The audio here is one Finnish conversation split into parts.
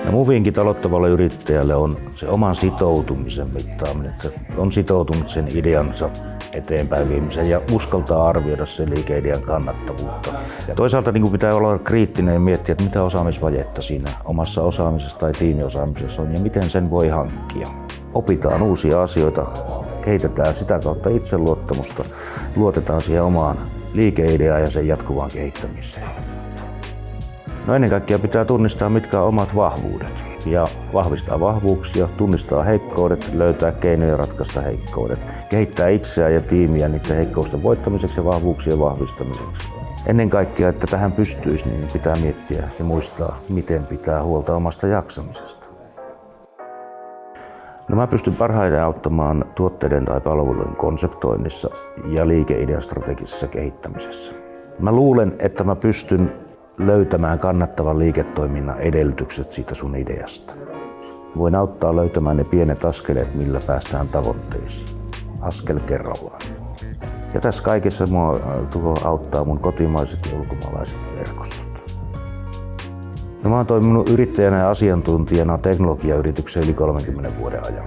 Ja mun vinkit aloittavalle yrittäjälle on se oman sitoutumisen mittaaminen, että on sitoutunut sen ideansa eteenpäin viimeisen ja uskaltaa arvioida sen liikeidean kannattavuutta. Ja toisaalta niin pitää olla kriittinen ja miettiä, että mitä osaamisvajetta siinä omassa osaamisessa tai tiimiosaamisessa on ja miten sen voi hankkia. Opitaan uusia asioita, kehitetään sitä kautta itseluottamusta, luotetaan siihen omaan liikeideaan ja sen jatkuvaan kehittämiseen. No ennen kaikkea pitää tunnistaa, mitkä on omat vahvuudet ja vahvistaa vahvuuksia, tunnistaa heikkoudet, löytää keinoja ratkaista heikkoudet, kehittää itseään ja tiimiä niiden heikkousten voittamiseksi ja vahvuuksien vahvistamiseksi. Ennen kaikkea, että tähän pystyisi, niin pitää miettiä ja muistaa, miten pitää huolta omasta jaksamisesta. No mä pystyn parhaiten auttamaan tuotteiden tai palvelujen konseptoinnissa ja liikeidean strategisessa kehittämisessä. Mä luulen, että mä pystyn löytämään kannattavan liiketoiminnan edellytykset siitä sun ideasta. Voin auttaa löytämään ne pienet askeleet, millä päästään tavoitteisiin. Askel kerrallaan. Ja tässä kaikessa mua auttaa mun kotimaiset ja ulkomaalaiset verkostot. No, mä oon toiminut yrittäjänä ja asiantuntijana teknologiayrityksessä yli 30 vuoden ajan.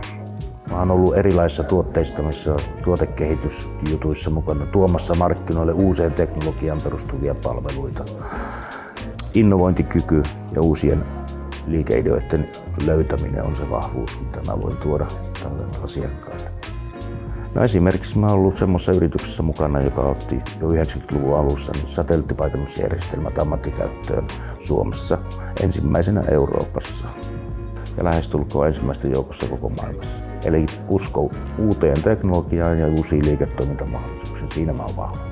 Mä oon ollut erilaisissa tuotteistamissa, tuotekehitysjutuissa mukana tuomassa markkinoille uuseen teknologiaan perustuvia palveluita. Innovointikyky ja uusien liikeideoiden löytäminen on se vahvuus, mitä mä voin tuoda tälle asiakkaalle. No esimerkiksi mä oon ollut semmoisessa yrityksessä mukana, joka otti jo 90-luvun alussa niin satelliittipaikannusjärjestelmät ammattikäyttöön Suomessa ensimmäisenä Euroopassa ja lähestulkoon ensimmäisten joukossa koko maailmassa. Eli usko uuteen teknologiaan ja uusiin liiketoimintamahdollisuuksiin, siinä mä oon vahva.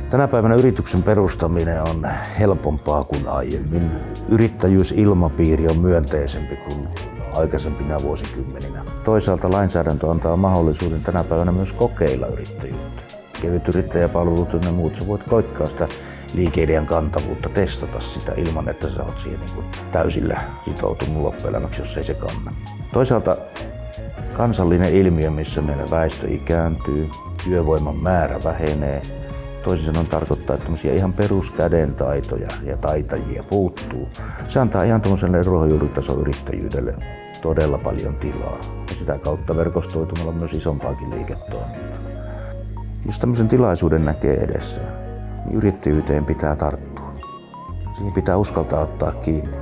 Tänä päivänä yrityksen perustaminen on helpompaa kuin aiemmin. Yrittäjyysilmapiiri on myönteisempi kuin aikaisempina vuosikymmeninä. Toisaalta lainsäädäntö antaa mahdollisuuden tänä päivänä myös kokeilla yrittäjyyttä. Kevyt yrittäjäpalvelut ja muut, sä voit koittaa sitä liikeidean kantavuutta, testata sitä ilman, että sä oot siihen niin täysillä sitoutunut loppuelämäksi, jos ei se kanna. Toisaalta kansallinen ilmiö, missä meidän väestö ikääntyy, työvoiman määrä vähenee. Toisin sanoen tarkoittaa, että tämmöisiä ihan peruskädentaitoja ja taitajia puuttuu. Se antaa ihan tämmöiselle ruohonjuuritason yrittäjyydelle todella paljon tilaa. Ja sitä kautta verkostoitumalla myös isompaakin liiketoimintaa. Jos tämmöisen tilaisuuden näkee edessä, niin yrittäjyyteen pitää tarttua. Siihen pitää uskaltaa ottaa kiinni.